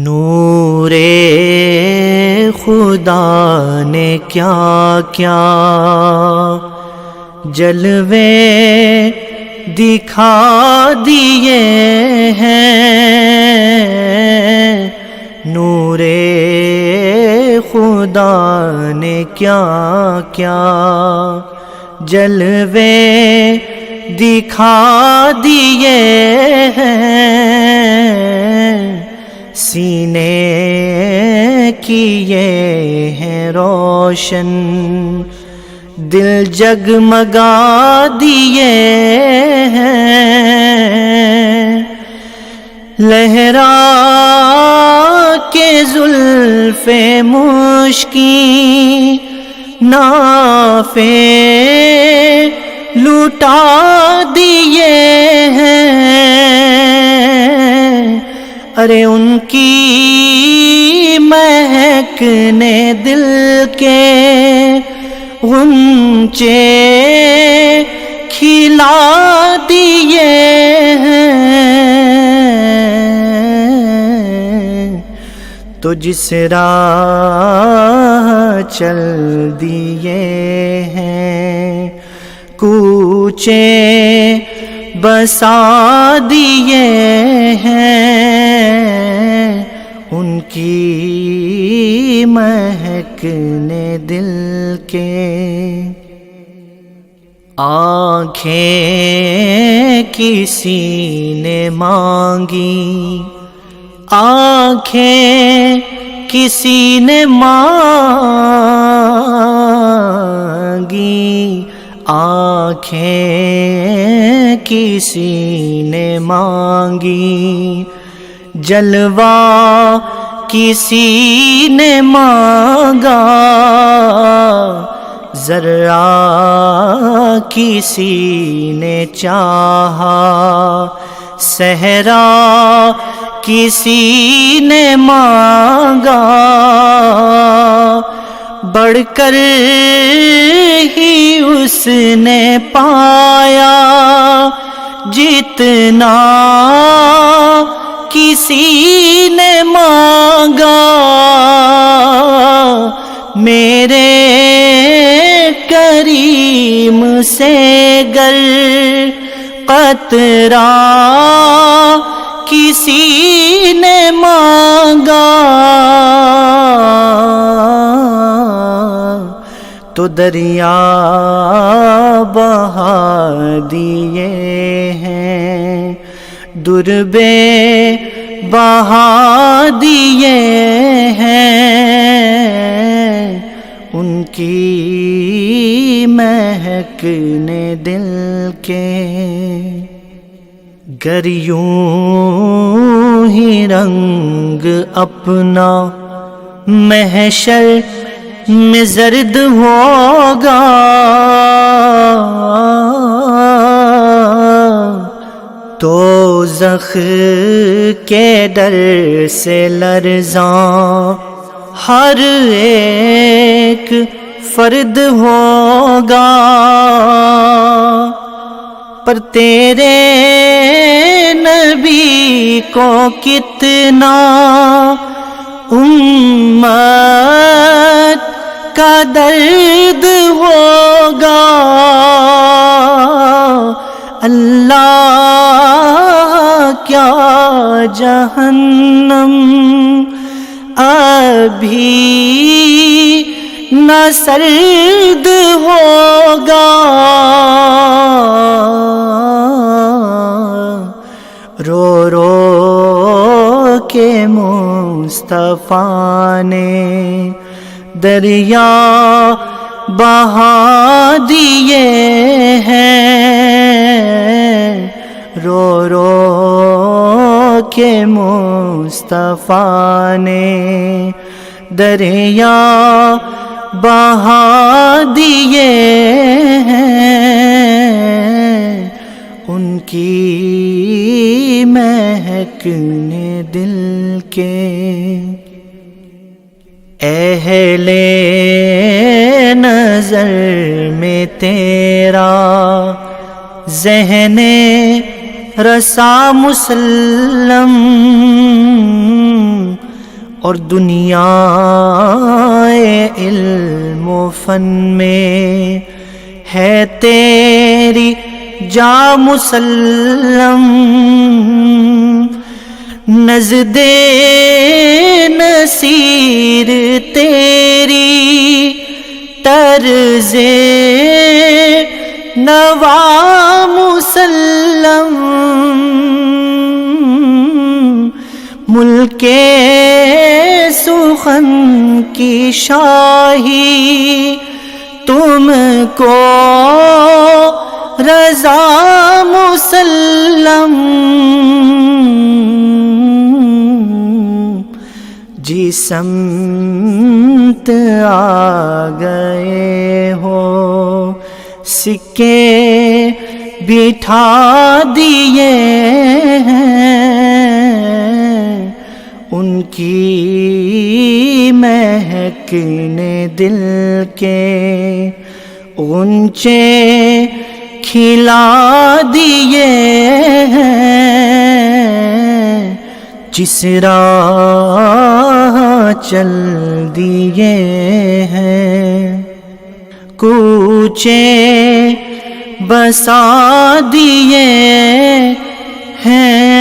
نور خدا نے کیا کیا جلوے دکھا دیے ہیں، نور خدا نے کیا کیا جلوے دکھا دیے ہیں، سینے کیے ہیں روشن، دل جگمگا دیے ہیں، لہرا کے زلف مشکیں نافے لٹا دیے ہیں، ارے ان کی مہک نے دل کے غنچے کھلا دیے ہیں، تو جس راہ چل دیے ہیں کوچے بسا دیے ہیں، ان کی مہک نے دل کے آنکھیں کسی نے مانگی، آنکھیں کسی نے مانگی، آنکھیں کسی نے مانگی، جلوہ کسی نے مانگا، ذرہ کسی نے چاہا، صحرا کسی نے مانگا، بڑھ کر ہی اس نے پایا جتنا کسی نے مانگا، میرے کریم سے گر قطرہ کسی نے مانگا، تو دریا بہا دیے ہیں، دربے بہا دیے ہیں، ان کی مہک نے دل کے گر یوں ہی رنگ اپنا محشر میں زرد ہوگا، دوزخ کے ڈر سے لرزاں ہر ایک فرد ہوگا، پر تیرے نبی کو کتنا امت کا درد ہوگا، اللہ کیا جہنم ابھی نہ سرد ہوگا، رو رو کے مصطفیٰ نے دریا بہا دیے ہیں، رو رو کے مصطفیٰ نے دریا بہا دیے ہیں، ان کی مہک نے دل کے اہل نظر میں تیرا ذہن رسا مسلم اور دنیا علم و فن میں ہے تیری جا مسلم، نزد نصیر تیری طرز نوا مسلم، ملک سخن کی شاہی تم کو رضا مسلم، جی سمت آ گئے ہو سکے بٹھا دیے ہیں، ان کی مہک نے دل کے غنچے کھلا دیے ہیں، جس راہ چل دیے ہیں کوچے بسا دیے ہیں،